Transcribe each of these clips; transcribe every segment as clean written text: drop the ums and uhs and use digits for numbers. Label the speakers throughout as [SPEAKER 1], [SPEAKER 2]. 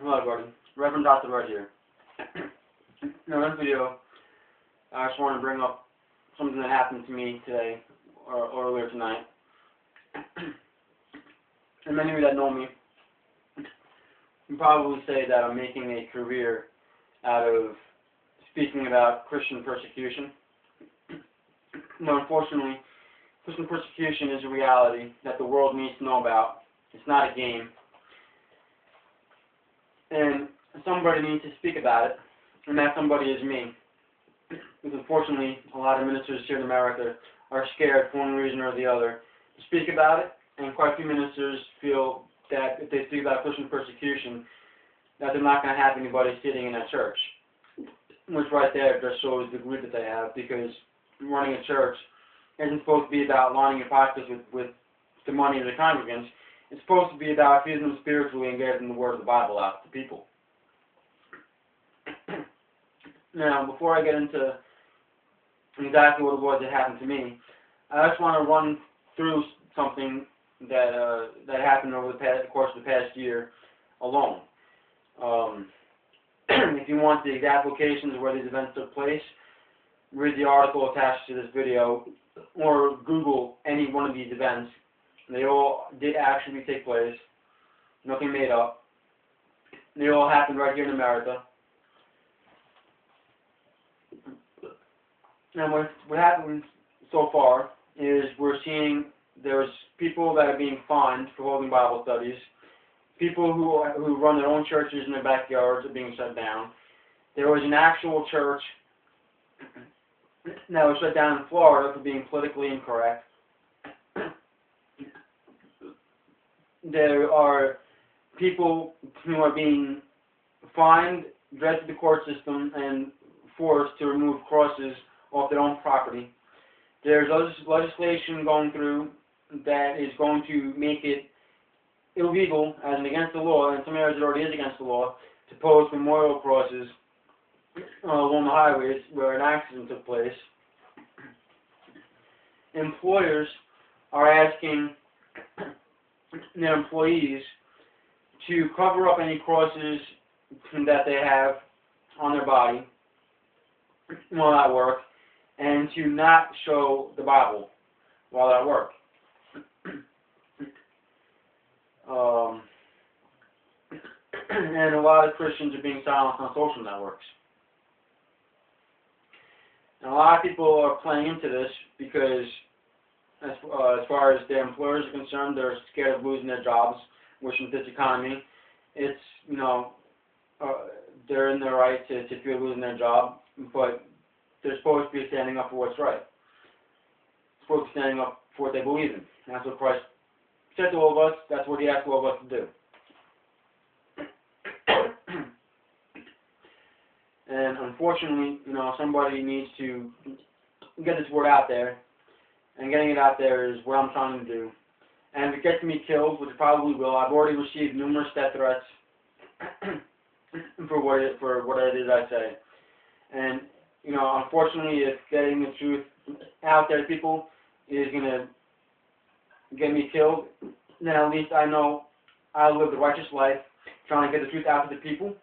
[SPEAKER 1] Hello everybody, ReverendDrRed here. Now in this video, I just want to bring up something that happened to me today, or earlier tonight. And many of you that know me, you probably say that I'm making a career out of speaking about Christian persecution. No, unfortunately, Christian persecution is a reality that the world needs to know about. It's not a game. And somebody needs to speak about it, and that somebody is me. Because unfortunately, a lot of ministers here in America are scared for one reason or the other to speak about it, and quite a few ministers feel that if they speak about Christian persecution, that they're not going to have anybody sitting in that church. Which right there just shows the greed that they have, because running a church isn't supposed to be about lining your pockets with the money of the congregants. It's supposed to be about feeding them spiritually and getting the word of the Bible out to people. Now, before I get into exactly what it was that happened to me, I just want to run through something that happened over the course of the past year alone. If you want the exact locations of where these events took place, read the article attached to this video, or Google any one of these events. They all did actually take place. Nothing made up. They all happened right here in America. And what happened so far is we're seeing there's people that are being fined for holding Bible studies. People who run their own churches in their backyards are being shut down. There was an actual church that was shut down in Florida for being politically incorrect. There are people who are being fined, dragged through the court system, and forced to remove crosses off their own property. There's legislation going through that is going to make it illegal, as in against the law, and in some areas it already is against the law, to post memorial crosses along the highways where an accident took place. Employers are asking their employees to cover up any crosses that they have on their body while at work, and to not show the Bible while at work. And a lot of Christians are being silenced on social networks. And a lot of people are playing into this because as far as their employers are concerned, they're scared of losing their jobs, which in this economy, it's, they're in their right to fear losing their job, but they're supposed to be standing up for what's right. They're supposed to be standing up for what they believe in. And that's what Christ said to all of us. That's what He asked all of us to do. And unfortunately, somebody needs to get this word out there. And getting it out there is what I'm trying to do. And if it gets me killed, which it probably will, I've already received numerous death threats for what it is I say. And, unfortunately, if getting the truth out there to people is going to get me killed, then at least I know I'll live the righteous life, trying to get the truth out to the people.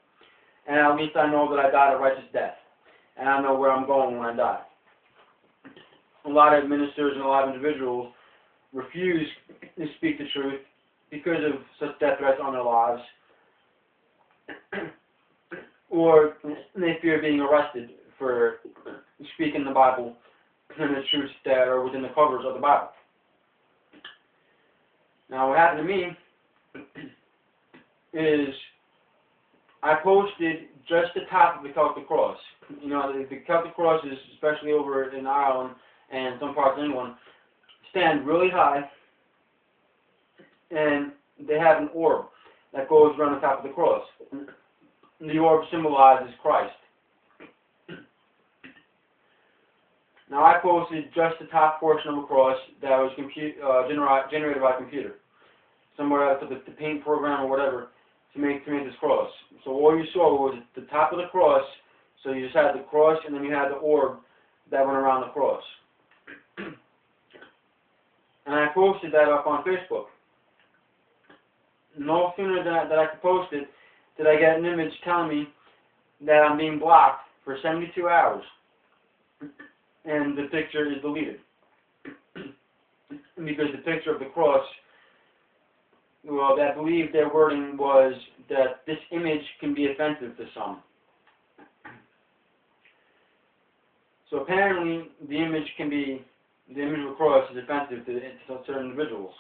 [SPEAKER 1] And at least I know that I died a righteous death. And I know where I'm going when I die. A lot of ministers and a lot of individuals refuse to speak the truth because of such death threats on their lives, or they fear being arrested for speaking the Bible and the truths that are within the covers of the Bible. Now, what happened to me is I posted just the top of the Celtic cross. The Celtic crosses, especially over in Ireland and some parts of England, stand really high, and they have an orb that goes around the top of the cross. The orb symbolizes Christ. Now, I posted just the top portion of a cross that was generated by a computer. Somewhere out of the paint program or whatever to make this cross. So all you saw was the top of the cross, so you just had the cross and then you had the orb that went around the cross. And I posted that up on Facebook. No sooner than I could post it, did I get an image telling me that I'm being blocked for 72 hours and the picture is deleted. Because the picture of the cross, well, I believe their wording was that this image can be offensive to some. So apparently the image of the cross is offensive to certain individuals.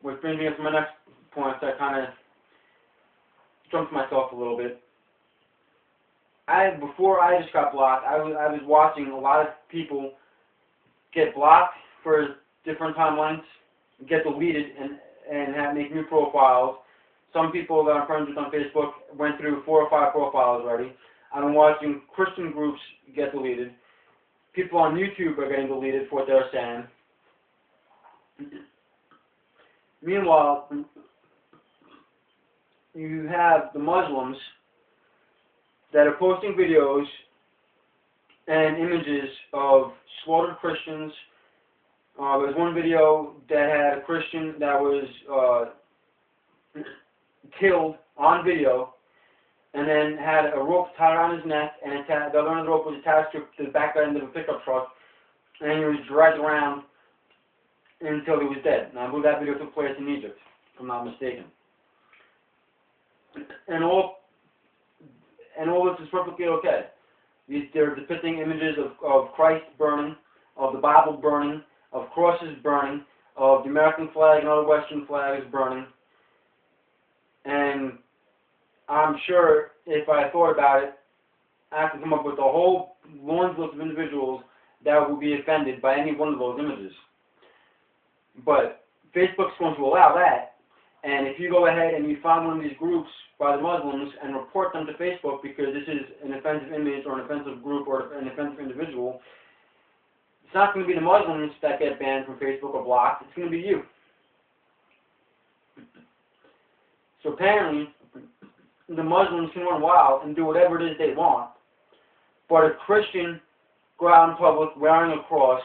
[SPEAKER 1] Which brings me up to my next point. I kind of jumped myself a little bit. Before I just got blocked, I was watching a lot of people get blocked for different timelines, get deleted, and make new profiles. Some people that I'm friends with on Facebook went through 4 or 5 profiles already. I've been watching Christian groups get deleted. People on YouTube are getting deleted for what they're saying. Meanwhile, you have the Muslims that are posting videos and images of slaughtered Christians. There was one video that had a Christian that was killed on video, and then had a rope tied around his neck, and the other end of the rope was attached to the back end of a pickup truck, and he was dragged around until he was dead. Now, I believe that video took place in Egypt, if I'm not mistaken. And all this is perfectly okay. They're depicting images of Christ burning, of the Bible burning, of crosses burning, of the American flag and other Western flags burning. And I'm sure if I thought about it, I could come up with a whole laundry list of individuals that would be offended by any one of those images. But Facebook's going to allow that. And if you go ahead and you find one of these groups by the Muslims and report them to Facebook because this is an offensive image or an offensive group or an offensive individual, it's not going to be the Muslims that get banned from Facebook or blocked. It's going to be you. So apparently, the Muslims can run wild and do whatever it is they want. But a Christian go out in public wearing a cross,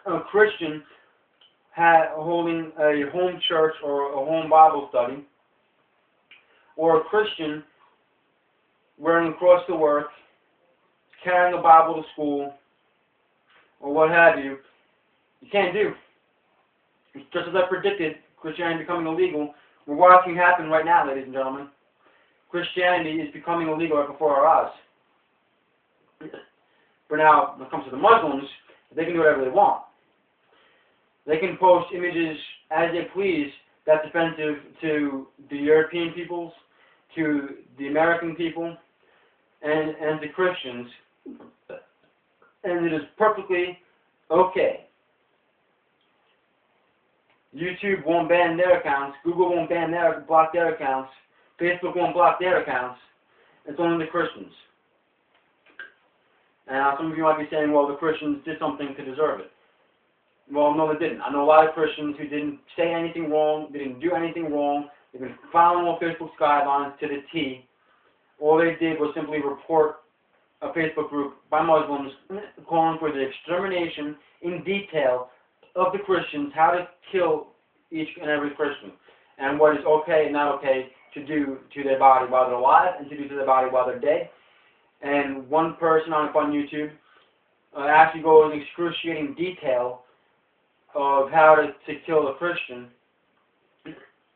[SPEAKER 1] a Christian holding a home church or a home Bible study, or a Christian wearing a cross to work, carrying a Bible to school, or what have you, you can't do. Just as I predicted, Christianity becoming illegal, we're watching happen right now, ladies and gentlemen. Christianity is becoming illegal right before our eyes. But now, when it comes to the Muslims, they can do whatever they want. They can post images as they please that's offensive to the European peoples, to the American people, and to Christians. And it is perfectly okay. YouTube won't ban their accounts, Google won't block their accounts, Facebook won't block their accounts. It's only the Christians. And now some of you might be saying, well, the Christians did something to deserve it. Well, no, they didn't. I know a lot of Christians who didn't say anything wrong, they didn't do anything wrong, they've been following all Facebook's guidelines to the T. All they did was simply report a Facebook group by Muslims calling for the extermination in detail of the Christians, how to kill each and every Christian, and what is okay and not okay to do to their body while they're alive and to do to their body while they're dead. And one person on YouTube actually goes in excruciating detail of how to kill a Christian,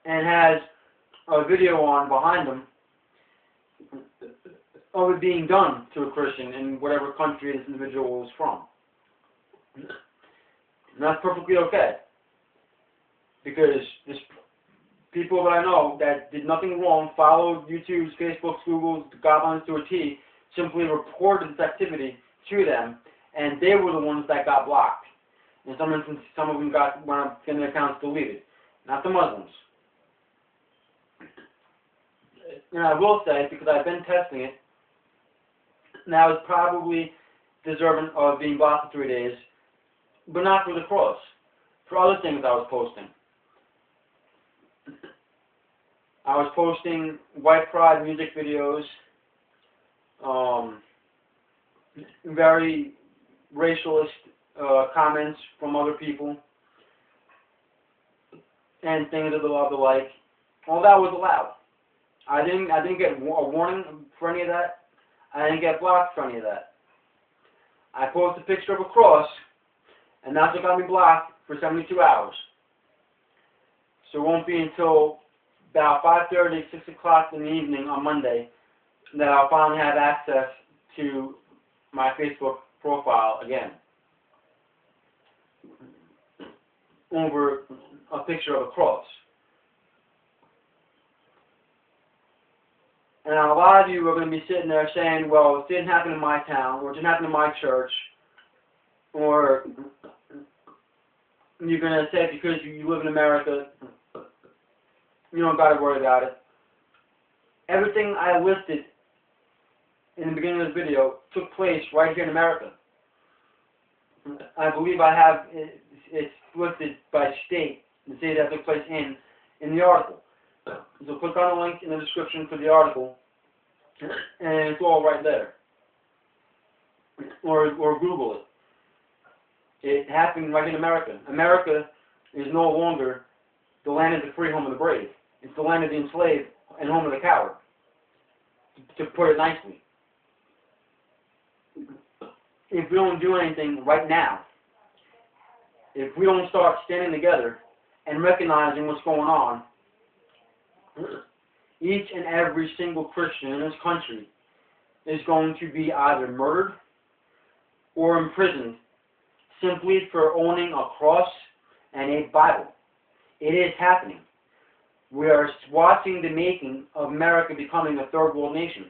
[SPEAKER 1] and has a video on behind them of it being done to a Christian in whatever country this individual is from. And that's perfectly okay, because people that I know that did nothing wrong, followed YouTube's, Facebook's, Google's guidelines to a T, simply reported this activity to them, and they were the ones that got blocked. In some instances, some of them got their accounts deleted, not the Muslims. And I will say, because I've been testing it, now it's probably deserving of being blocked for 3 days, but not for the cross, for other things I was posting. I was posting white pride music videos, very racialist comments from other people, and things of the like. all that was allowed. I didn't get a warning for any of that. I didn't get blocked for any of that. I posted a picture of a cross, and that's what got me blocked for 72 hours. So it won't be until about 5:30, 6 o'clock in the evening on Monday that I'll finally have access to my Facebook profile again over a picture of a cross. And a lot of you are going to be sitting there saying, well, it didn't happen in my town, or it didn't happen in my church, or you're going to say because you live in America, you don't got to worry about it. Everything I listed in the beginning of this video took place right here in America. I believe I have it's listed by state, the state that took place in the article. So click on the link in the description for the article, and it's all right there. Or Google it. It happened right in America. America is no longer the land of the free, home of the brave. It's the land of the enslaved and home of the coward, to put it nicely. If we don't do anything right now, if we don't start standing together and recognizing what's going on, each and every single Christian in this country is going to be either murdered or imprisoned simply for owning a cross and a Bible. It is happening. We are watching the making of America becoming a third world nation.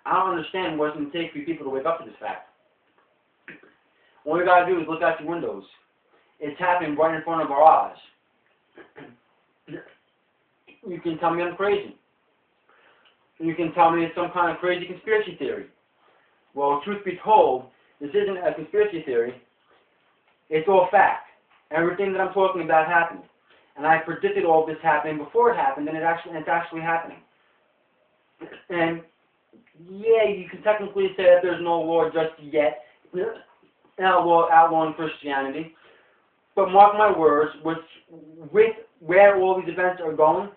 [SPEAKER 1] I don't understand what it's going to take for you people to wake up to this fact. All you got to do is look out your windows. It's happening right in front of our eyes. You can tell me I'm crazy. You can tell me it's some kind of crazy conspiracy theory. Well, truth be told, this isn't a conspiracy theory. It's all fact. Everything that I'm talking about happened. And I predicted all this happening before it happened, and it's actually happening. And yeah, you can technically say that there's no law just yet outlawing Christianity. But mark my words, with where all these events are going,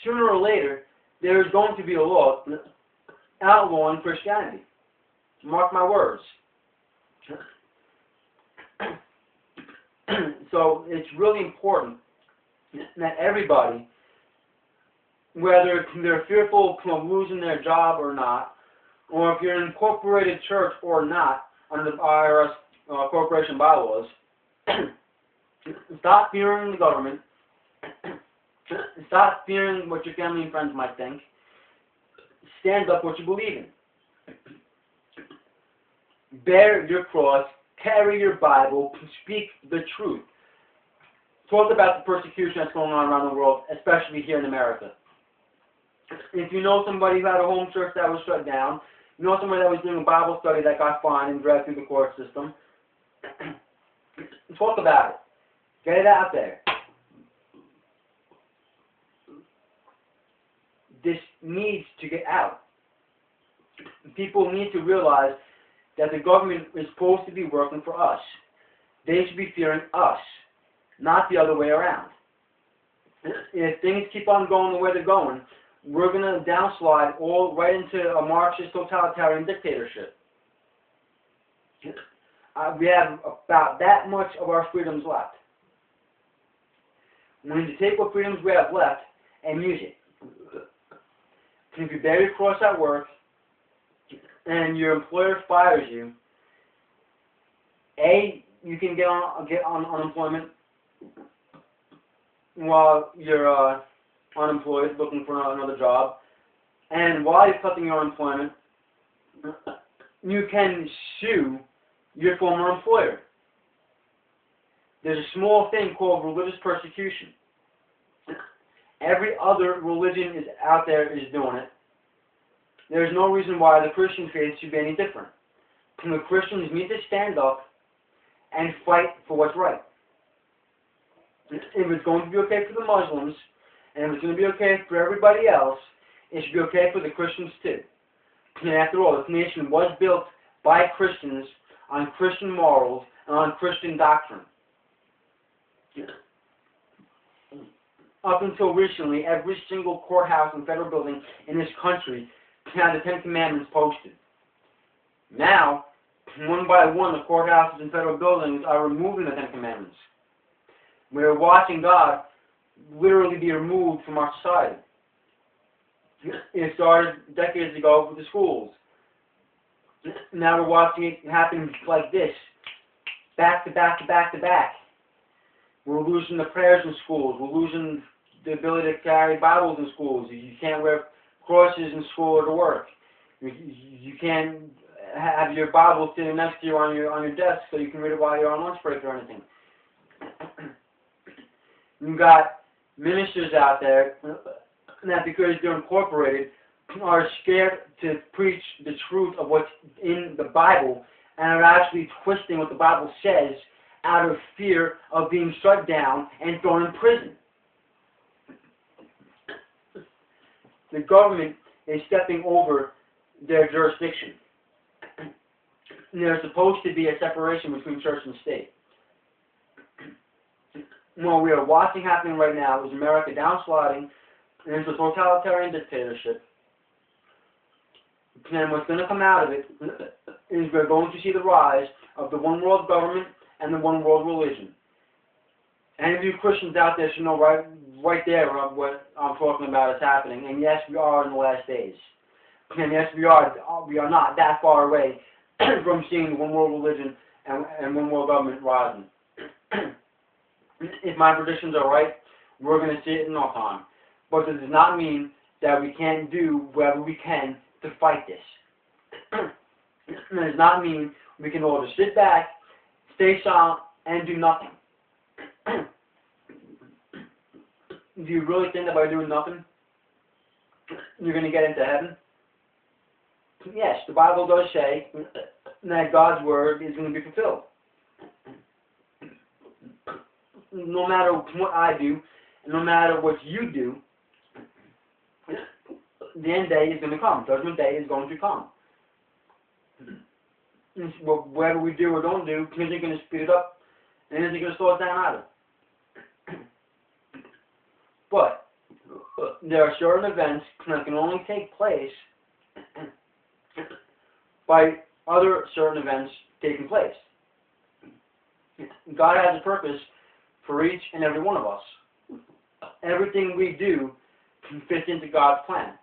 [SPEAKER 1] sooner or later, there is going to be a law outlawing Christianity. Mark my words. So it's really important that everybody, whether they're fearful of losing their job or not, or if you're an incorporated church or not, under the IRS corporation bylaws, stop fearing the government. Stop fearing what your family and friends might think. Stand up for what you believe in. Bear your cross, carry your Bible, speak the truth. Talk about the persecution that's going on around the world, especially here in America. If you know somebody who had a home church that was shut down, you know somebody that was doing a Bible study that got fined and dragged through the court system, talk about it. Get it out there. This needs to get out. People need to realize that the government is supposed to be working for us. They should be fearing us, not the other way around. If things keep on going the way they're going, we're going to downslide all right into a Marxist totalitarian dictatorship. We have about that much of our freedoms left. We need to take what freedoms we have left and use it. If you bear your cross at work and your employer fires you, A, you can get on unemployment while you're unemployed, looking for another job. And while you're cutting your unemployment, you can sue your former employer. There's a small thing called religious persecution. Every other religion is out there is doing it. There's no reason why the Christian faith should be any different. And the Christians need to stand up and fight for what's right. If it's going to be okay for the Muslims, and if it's going to be okay for everybody else, it should be okay for the Christians too. And after all, this nation was built by Christians on Christian morals and on Christian doctrine. Up until recently, every single courthouse and federal building in this country had the Ten Commandments posted. Now, one by one, the courthouses and federal buildings are removing the Ten Commandments. We're watching God literally be removed from our society. It started decades ago with the schools. Now we're watching it happen like this, back to back to back to back. We're losing the prayers in schools. We're losing the ability to carry Bibles in schools. You can't wear crosses in school or to work. You can't have your Bible sitting next to you on your desk so you can read it while you're on lunch break or anything. You've got ministers out there that, because they're incorporated, are scared to preach the truth of what's in the Bible and are actually twisting what the Bible says out of fear of being shut down and thrown in prison. The government is stepping over their jurisdiction. There's supposed to be a separation between church and state. What we are watching happening right now is America downsliding into a totalitarian dictatorship. And what's going to come out of it is we're going to see the rise of the one world government and the one world religion. Any of you Christians out there should know right there what I'm talking about is happening. And yes, we are in the last days. And yes, we are not that far away from seeing the one world religion and one world government rising. If my predictions are right, we're going to see it in no time. But this does not mean that we can't do whatever we can to fight this. It does not mean we can all just sit back, stay silent, and do nothing. Do you really think that by doing nothing, you're going to get into heaven? Yes, the Bible does say that God's word is going to be fulfilled. No matter what I do, and no matter what you do, the end day is going to come. Judgment day is going to come. Whatever we do or don't do, isn't going to speed it up, and isn't going to slow it down either. But there are certain events that can only take place by other certain events taking place. God has a purpose for each and every one of us. Everything we do can fit into God's plan.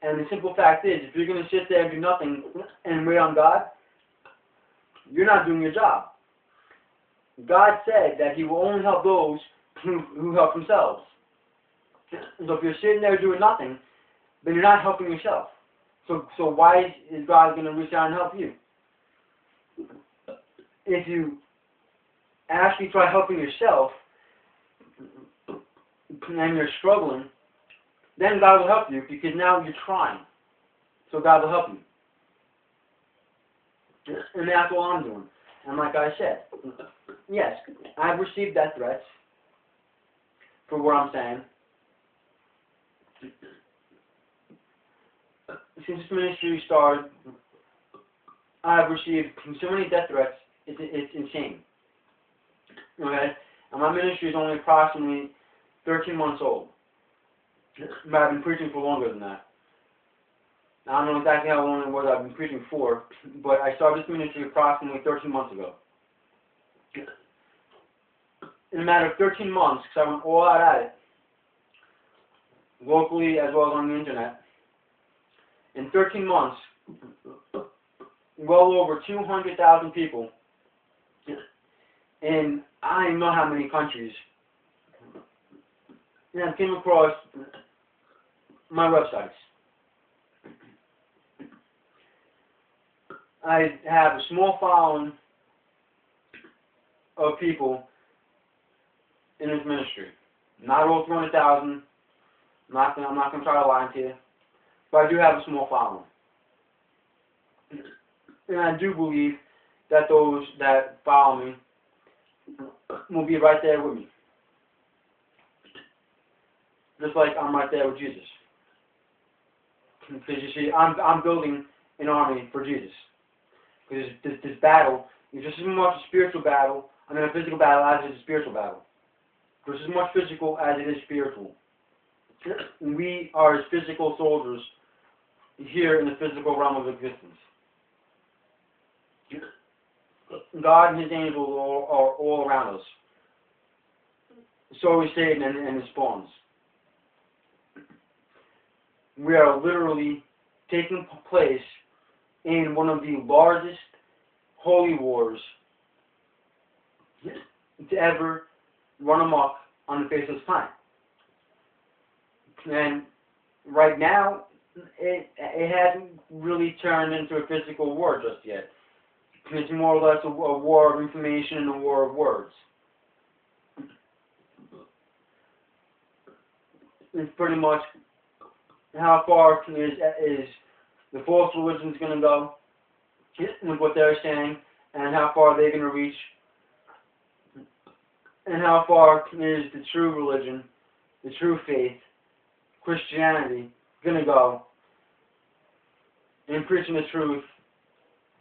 [SPEAKER 1] And the simple fact is, if you're going to sit there and do nothing and wait on God, you're not doing your job. God said that He will only help those who help themselves. So if you're sitting there doing nothing, then you're not helping yourself. So why is God going to reach out and help you? If you actually try helping yourself and you're struggling, then God will help you, because now you're trying. So God will help you. And that's what I'm doing. And like I said, yes, I've received death threats for what I'm saying. Since this ministry started, I've received so many death threats, it's insane. Okay? And my ministry is only approximately 13 months old. But I've been preaching for longer than that. Now, I don't know exactly how long it was I've been preaching for, but I started this ministry approximately 13 months ago. In a matter of 13 months, because I went all out at it, locally as well as on the internet, in 13 months, well over 200,000 people in I don't know how many countries, and I came across my websites. I have a small following of people in this ministry. Not all 200,000. I'm not going to try to lie to you. But I do have a small following. And I do believe that those that follow me will be right there with me. Just like I'm right there with Jesus. Because you see, I'm building an army for Jesus. Because this battle is just as much a spiritual battle, a physical battle as it is a spiritual battle. just as much physical as it is spiritual. We are as physical soldiers here in the physical realm of existence. God and His angels are all around us. So is Satan and his spawns. We are literally taking place in one of the largest holy wars to ever run amok on the face of this planet. And right now, it hasn't really turned into a physical war just yet. It's more or less a war of information and a war of words. It's pretty much how far is the false religion going to go with what they're saying, and how far they're going to reach, and how far is the true religion, the true faith, Christianity, going to go in preaching the truth,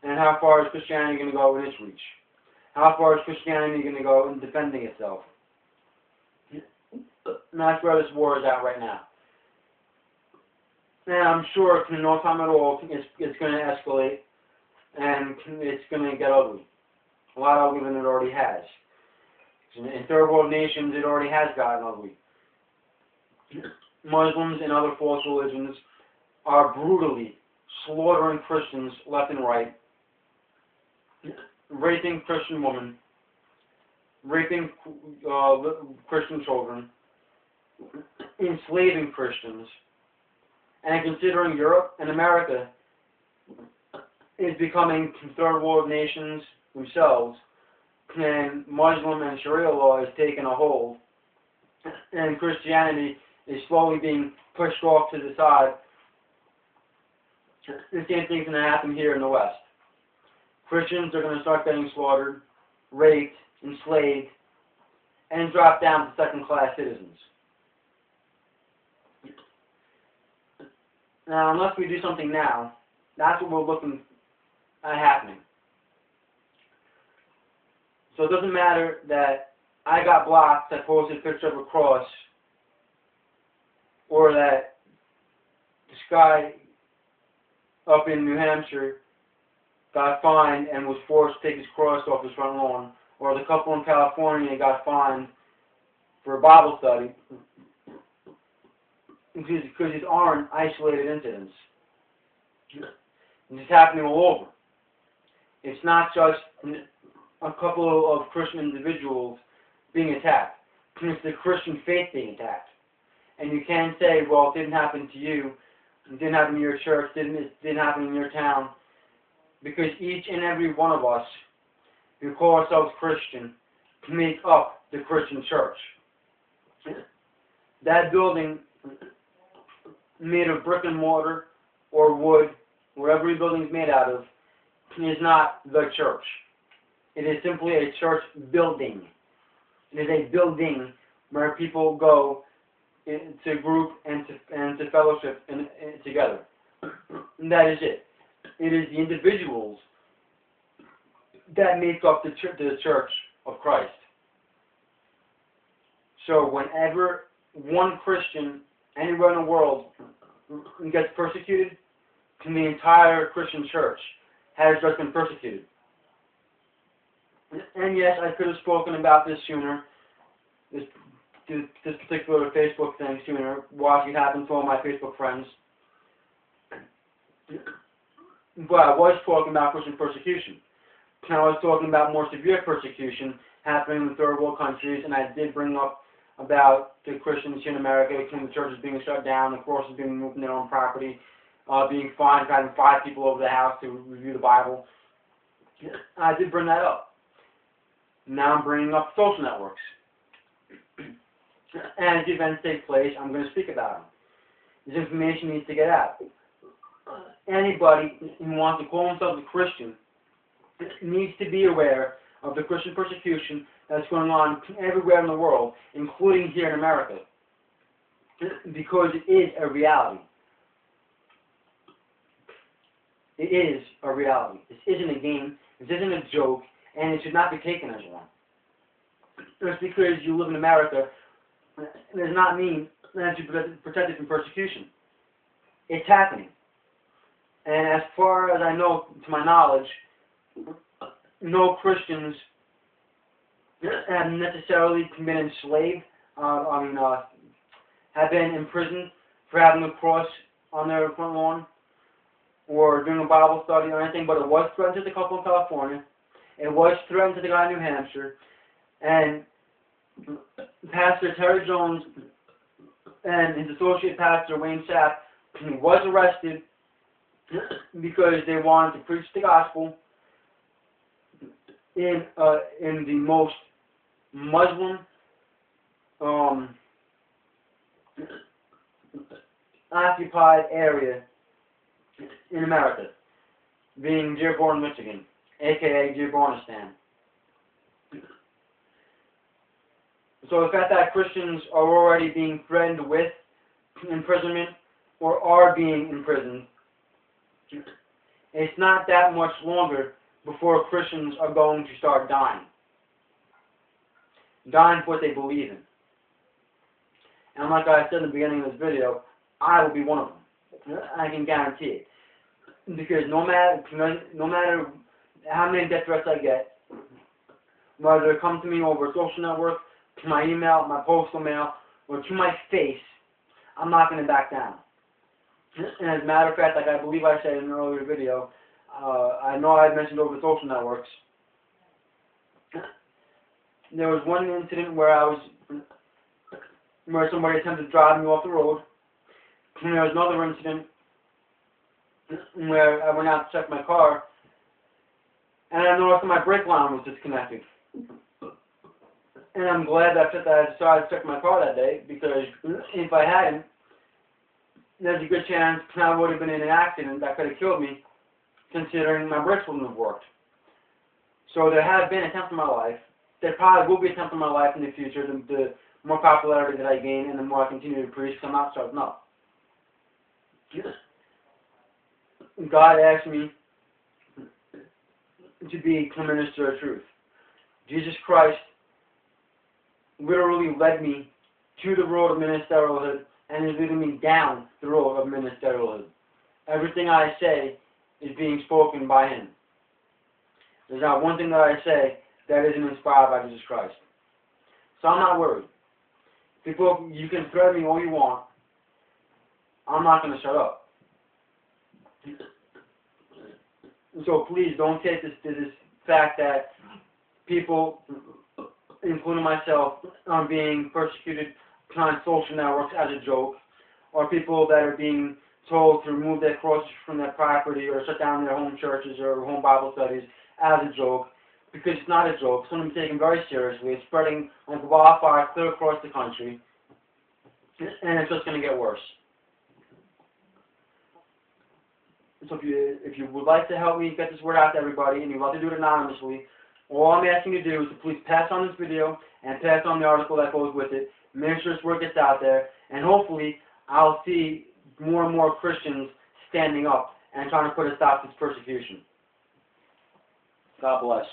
[SPEAKER 1] and how far is Christianity going to go in its reach? How far is Christianity going to go in defending itself? And that's where this war is at right now. And I'm sure in no time at all it's going to escalate, and it's going to get ugly. A lot uglier than it already has. In third world nations, it already has gotten ugly. Muslims and other false religions are brutally slaughtering Christians left and right, raping Christian women, raping Christian children, enslaving Christians, and considering Europe and America is becoming third world nations themselves, and Muslim and Sharia law is taking a hold, and Christianity is slowly being pushed off to the side, the same thing's going to happen here in the West. Christians are going to start getting slaughtered, raped, enslaved, and dropped down to second-class citizens. Now, unless we do something now, that's what we're looking at happening. So it doesn't matter that I got blocked that posted a picture of a cross, or that this guy up in New Hampshire got fined and was forced to take his cross off his front lawn, or the couple in California got fined for a Bible study, because these aren't isolated incidents. It's happening all over. It's not just a couple of Christian individuals being attacked. It's the Christian faith being attacked. And you can't say, well, it didn't happen to you, it didn't happen to your church, it didn't happen in your town, because each and every one of us who call ourselves Christian make up the Christian church. That building made of brick and mortar or wood, wherever your building is made out of, is not the church. It is simply a church building. It is a building where people go to group and to fellowship and together. And that is it. It is the individuals that make up the church of Christ. So whenever one Christian anywhere in the world gets persecuted, the entire Christian church has just been persecuted. And yes, I could have spoken about this sooner, this particular Facebook thing sooner, watching it happen to all my Facebook friends. But I was talking about Christian persecution. And I was talking about more severe persecution happening in the third world countries, and I did bring up about the Christians here in America, the churches being shut down, the crosses being moved from their own property, being fined for having 5 people over the house to review the Bible. I did bring that up. Now I'm bringing up social networks. And as the events take place, I'm going to speak about them. This information needs to get out. Anybody who wants to call themselves a Christian needs to be aware of the Christian persecution that's going on everywhere in the world, including here in America, because it is a reality. It is a reality. This isn't a game. This isn't a joke, and it should not be taken as one. just because you live in America does not mean that you're protected from persecution. It's happening. And as far as I know, to my knowledge, no Christians have necessarily been enslaved, have been imprisoned for having a cross on their front lawn or doing a Bible study or anything, but it was threatened to the couple in California. It was threatened to the guy in New Hampshire. And Pastor Terry Jones and his associate pastor, Wayne Sapp, was arrested because they wanted to preach the gospel in the most Muslim occupied area in America, being Dearborn, Michigan, aka Dearbornistan. So the fact that Christians are already being threatened with imprisonment or are being imprisoned, it's not that much longer before Christians are going to start dying. Dying for what they believe in. And like I said in the beginning of this video, I will be one of them. I can guarantee it. Because no matter how many death threats I get, whether it comes to me over a social network, to my email, my postal mail, or to my face, I'm not going to back down. And as a matter of fact, like I believe I said in an earlier video, I know I mentioned over the social networks, there was one incident where somebody attempted to drive me off the road, and there was another incident where I went out to check my car, and I noticed that my brake line was disconnected. And I'm glad that I decided to check my car that day, because if I hadn't, there's a good chance I would have been in an accident that could have killed me, considering my brakes wouldn't have worked. So there have been attempts in my life. There probably will be attempts in my life in the future, the more popularity that I gain and the more I continue to preach, because I'm not starting up. God asked me to be a minister of truth. Jesus Christ literally led me to the road of ministerialhood and is leading me down the road of ministerialhood. Everything I say is being spoken by Him. There's not one thing that I say that isn't inspired by Jesus Christ. So I'm not worried. People, you can threaten me all you want. I'm not going to shut up. So please don't take this fact that people, including myself, are being persecuted on social networks as a joke, or people that are being told to remove their crosses from their property or shut down their home churches or home Bible studies as a joke, because it's not a joke. It's going to be taken very seriously. It's spreading like wildfire clear across the country, and it's just going to get worse. So if you would like to help me get this word out to everybody, and you'd like to do it anonymously, all I'm asking you to do is to please pass on this video and pass on the article that goes with it. Make sure this word gets out there, and hopefully I'll see more and more Christians standing up and trying to put a stop to this persecution. God bless.